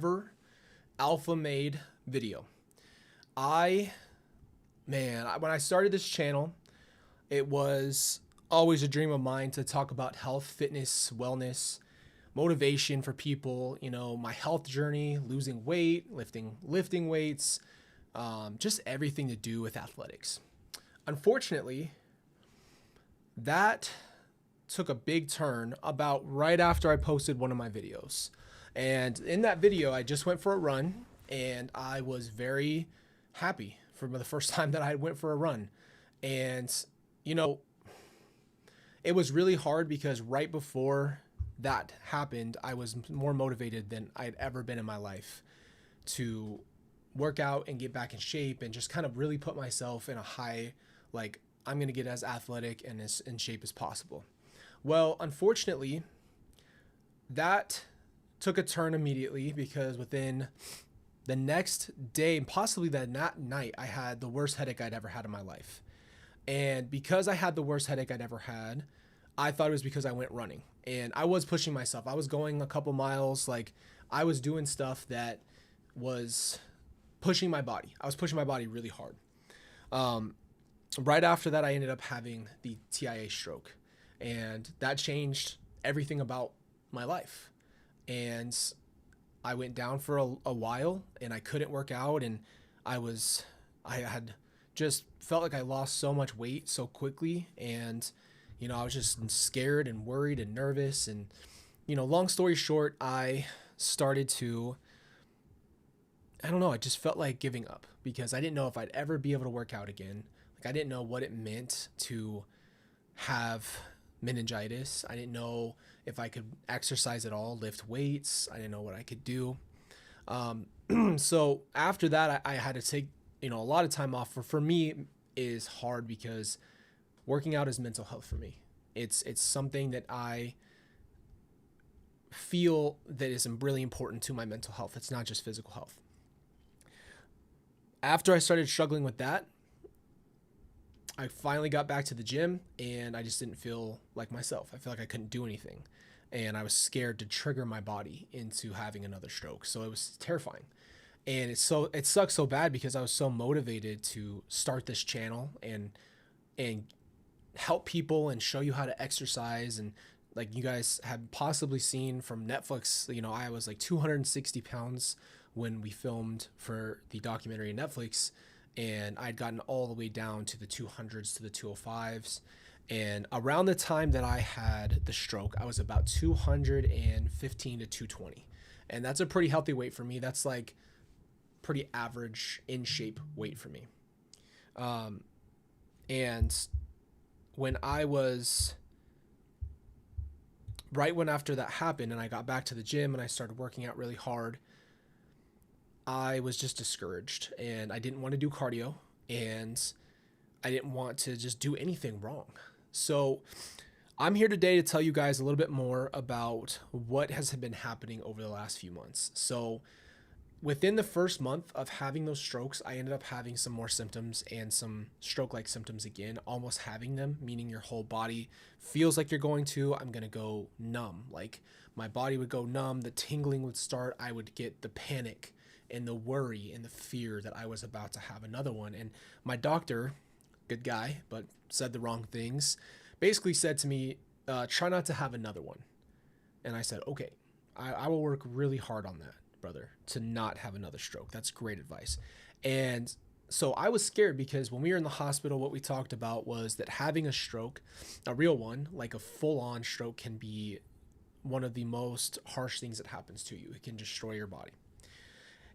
ever alpha made video. When I started this channel, it was always a dream of mine to talk about health, fitness, wellness, motivation for people, my health journey, losing weight, lifting weights, just everything to do with athletics. Unfortunately, that took a big turn about right after I posted one of my videos. And in that video, I just went for a run and I was very happy for the first time that I went for a run. And, it was really hard because right before that happened, I was more motivated than I'd ever been in my life to work out and get back in shape and just kind of really put myself in a high, like, I'm going to get as athletic and as in shape as possible. Well, unfortunately, that took a turn immediately because within the next day, possibly that night, I had the worst headache I'd ever had in my life. And because I had the worst headache I'd ever had, I thought it was because I went running. And I was pushing myself. I was going a couple miles. Like, I was doing stuff that was pushing my body. I was pushing my body really hard. Right after that, I ended up having the TIA stroke. And that changed everything about my life. And I went down for a while and I couldn't work out. And I had just felt like I lost so much weight so quickly. And, I was just scared and worried and nervous. And, long story short, I started to, I just felt like giving up because I didn't know if I'd ever be able to work out again. Like, I didn't know what it meant to have meningitis. I didn't know if I could exercise at all, lift weights. I didn't know what I could do. So after that, I had to take, a lot of time off. For me is hard because working out is mental health for me. It's something that I feel that is really important to my mental health. It's not just physical health. After I started struggling with that, I finally got back to the gym and I just didn't feel like myself. I felt like I couldn't do anything. And I was scared to trigger my body into having another stroke. So it was terrifying. And it sucks so bad because I was so motivated to start this channel and help people and show you how to exercise. And like you guys have possibly seen from Netflix, I was like 260 pounds when we filmed for the documentary on Netflix. And I'd gotten all the way down to the 200s to the 205s. And around the time that I had the stroke, I was about 215 to 220. And that's a pretty healthy weight for me. That's like pretty average in shape weight for me. And when after that happened and I got back to the gym and I started working out really hard, I was just discouraged and I didn't want to do cardio and I didn't want to just do anything wrong. So I'm here today to tell you guys a little bit more about what has been happening over the last few months. So within the first month of having those strokes, I ended up having some more symptoms and some stroke-like symptoms again, almost having them, meaning your whole body feels like you're going to. I'm going to go numb. Like my body would go numb, the tingling would start, I would get the panic and the worry and the fear that I was about to have another one. And my doctor, good guy, but said the wrong things, basically said to me, try not to have another one. And I said, okay, I will work really hard on that, brother, to not have another stroke. That's great advice. And so I was scared because when we were in the hospital, what we talked about was that having a stroke, a real one, like a full-on stroke, can be one of the most harsh things that happens to you. It can destroy your body.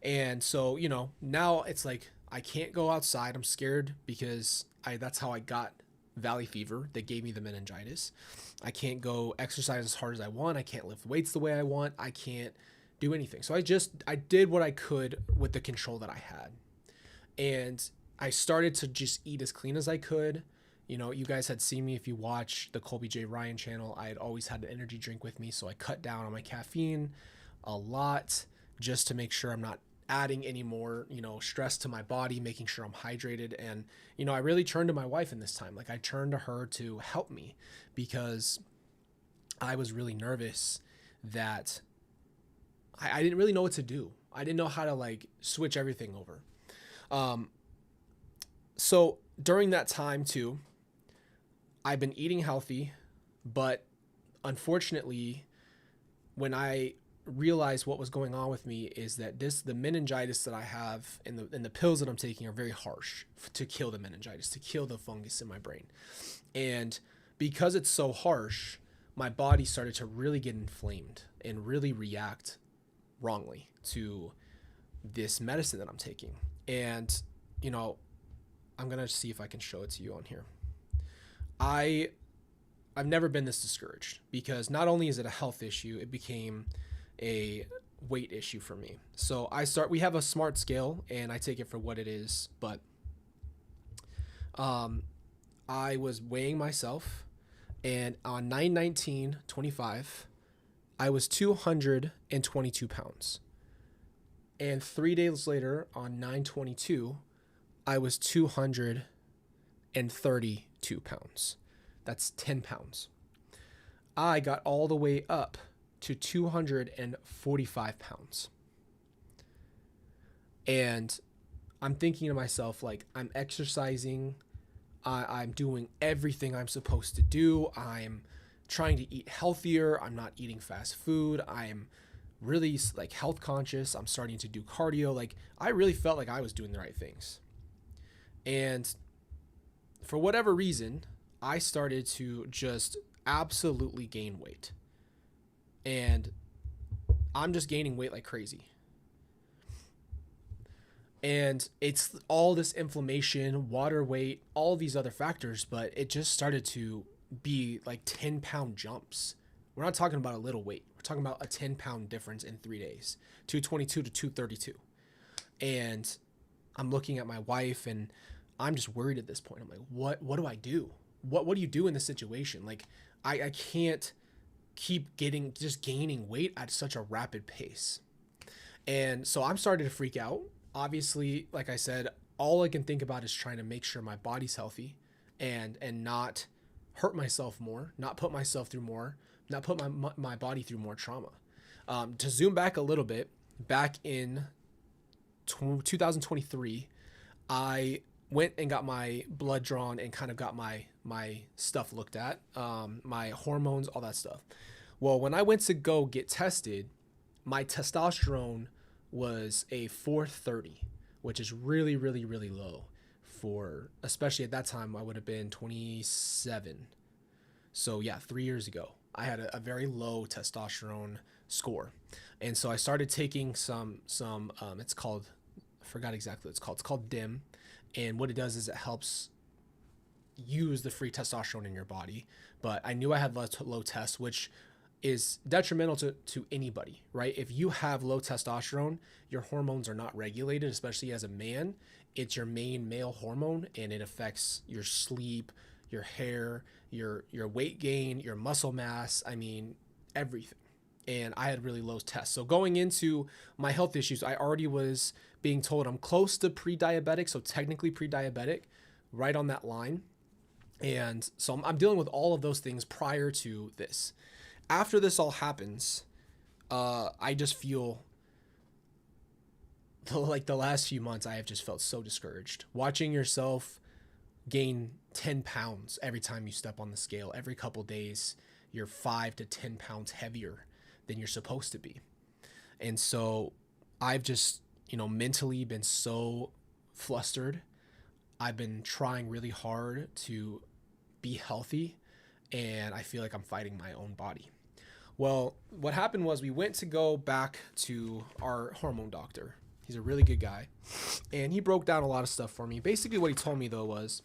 And so, now it's like I can't go outside. I'm scared because that's how I got valley fever that gave me the meningitis. I can't go exercise as hard as I want. I can't lift weights the way I want. I can't do anything. So I did what I could with the control that I had. And I started to just eat as clean as I could. You guys had seen me if you watch the Colby J. Ryan channel. I had always had an energy drink with me. So I cut down on my caffeine a lot just to make sure I'm not adding any more, stress to my body, making sure I'm hydrated. And, I really turned to my wife in this time. Like I turned to her to help me because I was really nervous that I didn't really know what to do. I didn't know how to like switch everything over. Um, so during that time too, I've been eating healthy, but unfortunately, when I realized what was going on with me is that the meningitis that I have and the pills that I'm taking are very harsh to kill the meningitis, to kill the fungus in my brain. And because it's so harsh, my body started to really get inflamed and really react wrongly to this medicine that I'm taking. And, you know, I'm going to see if I can show it to you on here. I've never been this discouraged because not only is it a health issue, it became a weight issue for me. So we have a smart scale and I take it for what it is, but I was weighing myself, and on 9/19/25, I was 222 pounds. And 3 days later, on 9/22, I was 232 pounds. That's 10 pounds. I got all the way up to 245 pounds. And I'm thinking to myself, like, I'm exercising. I'm doing everything I'm supposed to do. I'm trying to eat healthier. I'm not eating fast food. I'm really like health conscious. I'm starting to do cardio. Like, I really felt like I was doing the right things. And for whatever reason, I started to just absolutely gain weight. And I'm just gaining weight like crazy. And it's all this inflammation, water weight, all these other factors, but it just started to be like 10-pound jumps. We're not talking about a little weight. We're talking about a 10-pound difference in 3 days, 222 to 232. And I'm looking at my wife and I'm just worried at this point. I'm like, what do I do? What do you do in this situation? Like, I can't keep gaining weight at such a rapid pace. And so I'm starting to freak out. Obviously, like I said, all I can think about is trying to make sure my body's healthy and not hurt myself more, not put myself through more, not put my body through more trauma. To zoom back a little bit, back in 2023, I went and got my blood drawn and kind of got my stuff looked at, my hormones, all that stuff. Well, when I went to go get tested, my testosterone was a 430, which is really, really, really low for, especially at that time, I would have been 27. So yeah, 3 years ago, I had a very low testosterone score. And so I started taking some it's called, I forgot exactly what it's called. It's called DIM. And what it does is it helps use the free testosterone in your body. But I knew I had low test, which is detrimental to anybody, right? If you have low testosterone, your hormones are not regulated, especially as a man. It's your main male hormone, and it affects your sleep, your hair, your weight gain, your muscle mass. I mean, everything. And I had really low tests. So going into my health issues, I already was being told I'm close to pre-diabetic, so technically pre-diabetic, right on that line. And so I'm dealing with all of those things prior to this. After this all happens, I just feel like the last few months I have just felt so discouraged. Watching yourself gain 10 pounds every time you step on the scale, every couple days, you're 5 to 10 pounds heavier than you're supposed to be. And so I've just, mentally been so flustered. I've been trying really hard to be healthy, and I feel like I'm fighting my own body. Well, what happened was we went to go back to our hormone doctor. He's a really good guy, and he broke down a lot of stuff for me. Basically what he told me though was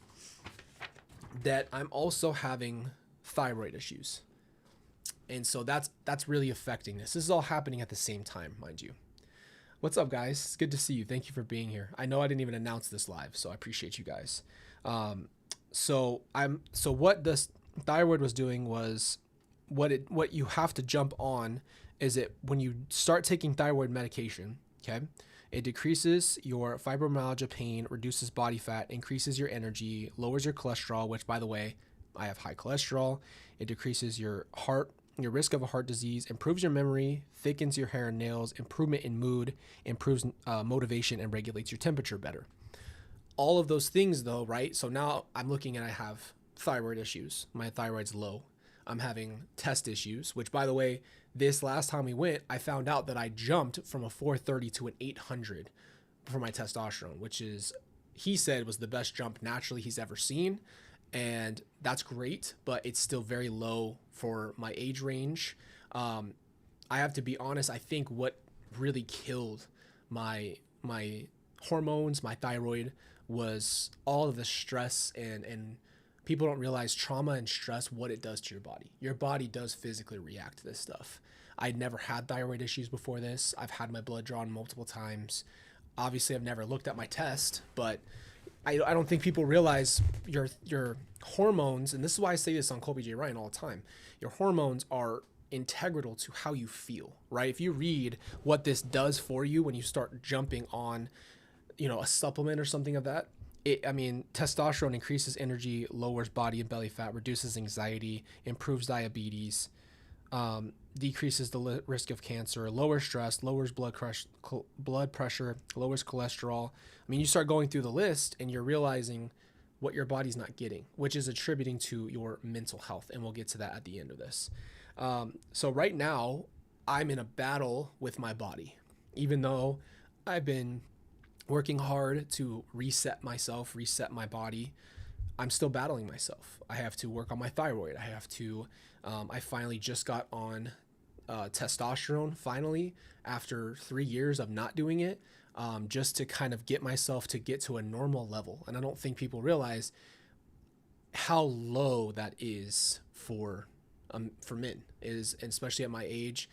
that I'm also having thyroid issues. And so that's really affecting this. This is all happening at the same time, mind you. What's up, guys? It's good to see you. Thank you for being here. I know I didn't even announce this live, so I appreciate you guys. So what this thyroid was doing was what you have to jump on is it when you start taking thyroid medication, okay? It decreases your fibromyalgia pain, reduces body fat, increases your energy, lowers your cholesterol, which by the way, I have high cholesterol. It decreases your heart your risk of a heart disease, improves your memory, thickens your hair and nails, improvement in mood, improves motivation, and regulates your temperature better. All of those things though, right? So now I'm looking and I have thyroid issues. My thyroid's low. I'm having test issues, which by the way, this last time we went, I found out that I jumped from a 430 to an 800 for my testosterone, which is, he said, was the best jump naturally he's ever seen. And that's great, but it's still very low for my age range. I have to be honest, I think what really killed my hormones, my thyroid, was all of the stress, and people don't realize trauma and stress, what it does to your body. Your body does physically react to this stuff. I'd never had thyroid issues before this. I've had my blood drawn multiple times. Obviously, I've never looked at my test, but I don't think people realize your hormones, and this is why I say this on Colby J. Ryan all the time. Your hormones are integral to how you feel, right? If you read what this does for you when you start jumping on, a supplement or something of that, testosterone increases energy, lowers body and belly fat, reduces anxiety, improves diabetes, decreases the risk of cancer, lowers stress, lowers blood pressure, lowers cholesterol. You start going through the list and you're realizing what your body's not getting, which is attributing to your mental health. And we'll get to that at the end of this. So right now I'm in a battle with my body, even though I've been working hard to reset myself, reset my body. I'm still battling myself. I have to work on my thyroid. I finally just got on testosterone finally after 3 years of not doing it, just to kind of get myself to get to a normal level. And I don't think people realize how low that is for men, is, and especially at my age,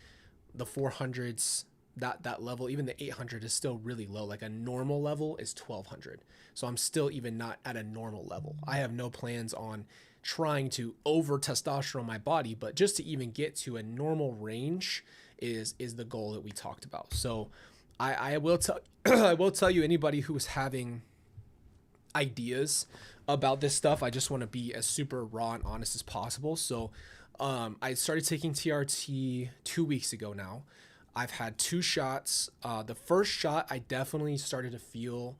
the 400s, that level, even the 800 is still really low. Like a normal level is 1200. So I'm still even not at a normal level. I have no plans on trying to over testosterone my body, but just to even get to a normal range is the goal that we talked about. So I will tell I will tell you, anybody who's having ideas about this stuff, I just want to be as super raw and honest as possible. So I started taking TRT 2 weeks ago now. I've had 2 shots. The first shot, I definitely started to feel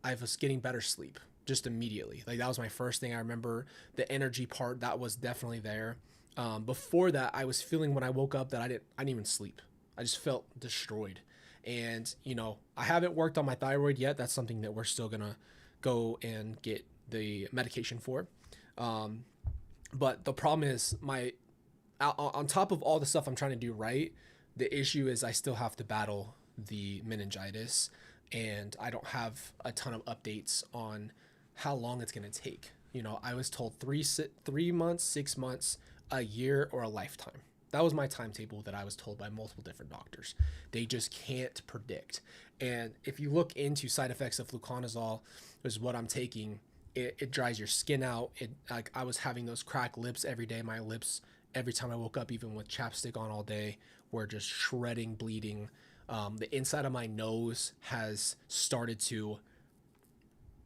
I was getting better sleep just immediately. Like that was my first thing. I remember the energy part that was definitely there. Before that, I was feeling when I woke up that I didn't even sleep. I just felt destroyed. And I haven't worked on my thyroid yet. That's something that we're still gonna go and get the medication for. But the problem is on top of all the stuff I'm trying to do right, the issue is I still have to battle the meningitis, and I don't have a ton of updates on how long it's going to take. I was told 3 months, 6 months, a year, or a lifetime. That was my timetable that I was told by multiple different doctors. They just can't predict. And if you look into side effects of fluconazole, which is what I'm taking, it dries your skin out. Like I was having those cracked lips every day. My lips, every time I woke up, even with chapstick on all day, were just shredding, bleeding. The inside of my nose has started to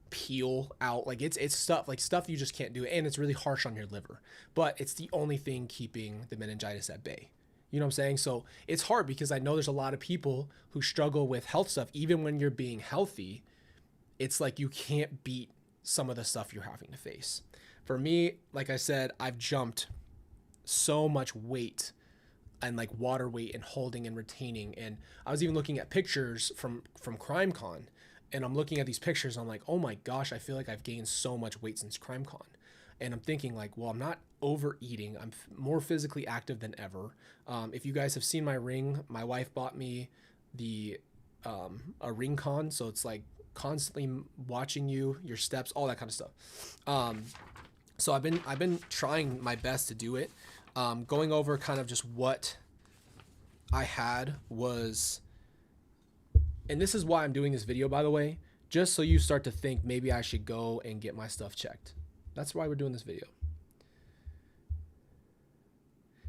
peel out. Like it's stuff you just can't do, and it's really harsh on your liver. But it's the only thing keeping the meningitis at bay. You know what I'm saying? So it's hard because I know there's a lot of people who struggle with health stuff. Even when you're being healthy, it's like you can't beat some of the stuff you're having to face. For me, like I said, I've jumped so much weight and like water weight and holding and retaining. And I was even looking at pictures from CrimeCon, and I'm looking at these pictures and I'm like, oh my gosh, I feel like I've gained so much weight since CrimeCon. And I'm thinking like, well, I'm not overeating. I'm more physically active than ever. If you guys have seen my ring, my wife bought me a ring con. So it's like constantly watching your steps, all that kind of stuff. So I've been trying my best to do it. Going over kind of just what I had was, and this is why I'm doing this video, by the way, just so you start to think maybe I should go and get my stuff checked. That's why we're doing this video.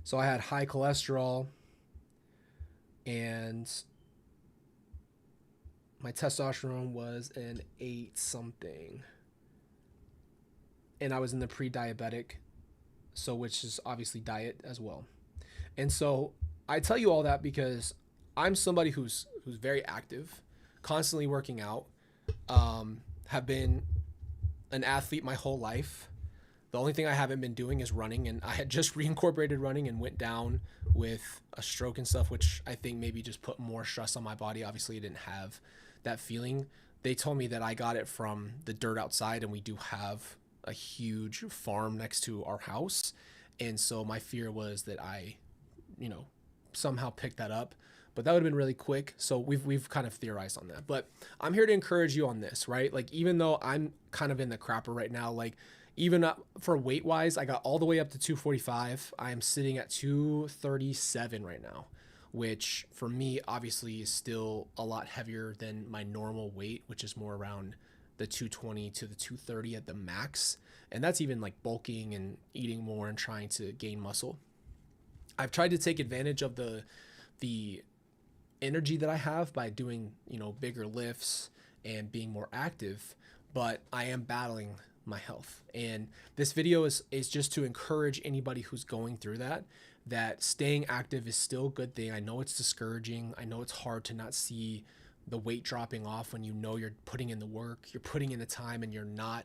So I had high cholesterol, and my testosterone was an 8 something, and I was in the pre-diabetic, so which is obviously diet as well. And so I tell you all that because I'm somebody who's very active, constantly working out, have been an athlete my whole life. The only thing I haven't been doing is running, and I had just reincorporated running and went down with a stroke and stuff, which I think maybe just put more stress on my body. Obviously, I didn't have that feeling. They told me that I got it from the dirt outside, and we do have a huge farm next to our house. And so my fear was that I, you know, somehow picked that up. But that would have been really quick. So we've kind of theorized on that. But I'm here to encourage you on this, right? Like, even though I'm kind of in the crapper right now, like, even up for weight wise, I got all the way up to 245. I am sitting at 237 right now, which for me obviously is still a lot heavier than my normal weight, which is more around the 220 to the 230 at the max. And that's even like bulking and eating more and trying to gain muscle. I've tried to take advantage of the energy that I have by doing, bigger lifts and being more active, but I am battling my health. And this video is just to encourage anybody who's going through that staying active is still a good thing. I know it's discouraging. I know it's hard to not see the weight dropping off when you're putting in the work, you're putting in the time, and you're not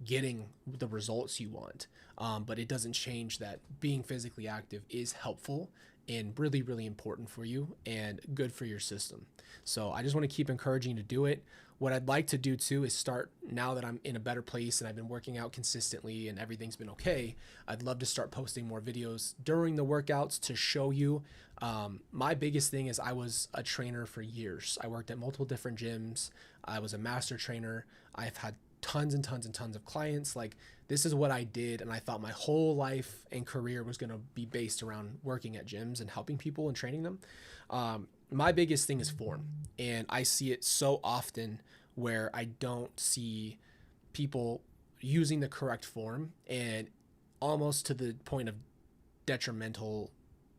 getting the results you want. But it doesn't change that being physically active is helpful and really, really important for you and good for your system. So I just want to keep encouraging you to do it. What I'd like to do too is start, now that I'm in a better place and I've been working out consistently and everything's been okay, I'd love to start posting more videos during the workouts to show you. My biggest thing is I was a trainer for years. I worked at multiple different gyms. I was a master trainer. I've had tons and tons and tons of clients. Like, this is what I did, and I thought my whole life and career was going to be based around working at gyms and helping people and training them. My biggest thing is form, and I see it so often where I don't see people using the correct form, and almost to the point of detrimental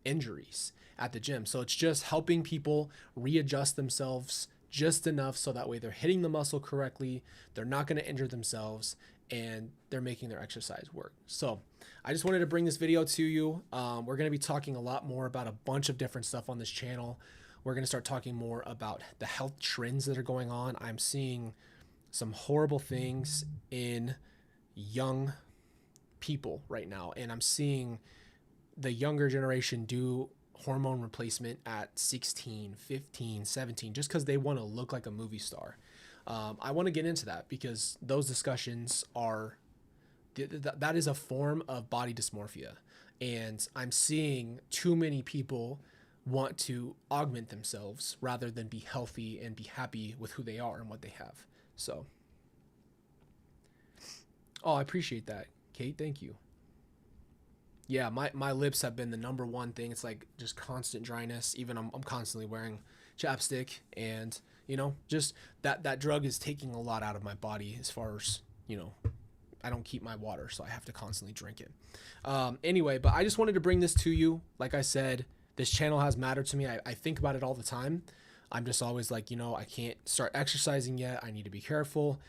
injuries at the gym. So it's just helping people readjust themselves just enough so that way they're hitting the muscle correctly, they're not going to injure themselves, and they're making their exercise work. So I just wanted to bring this video to you. We're going to be talking a lot more about a bunch of different stuff on this channel. We're going to start talking more about the health trends that are going on. I'm seeing some horrible things in young people right now, and I'm seeing the younger generation do hormone replacement at 16, 15, 17, just because they want to look like a movie star. I want to get into that because those discussions are, that is a form of body dysmorphia. And I'm seeing too many people want to augment themselves rather than be healthy and be happy with who they are and what they have. So, oh, I appreciate that, Kate. Thank you. Yeah, my lips have been the number one thing. It's like just constant dryness. Even I'm constantly wearing chapstick, and just that drug is taking a lot out of my body as far as, I don't keep my water, so I have to constantly drink it. Anyway, but I just wanted to bring this to you. Like I said, this channel has mattered to me. I think about it all the time. I'm just always like, I can't start exercising yet. I need to be careful.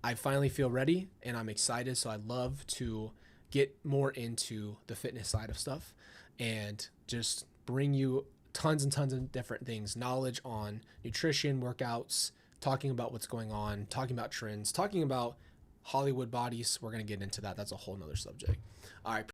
I finally feel ready, and I'm excited. So I'd love to get more into the fitness side of stuff and just bring you tons and tons of different things, knowledge on nutrition, workouts, talking about what's going on, talking about trends, talking about Hollywood bodies. We're going to get into that. That's a whole nother subject. All right.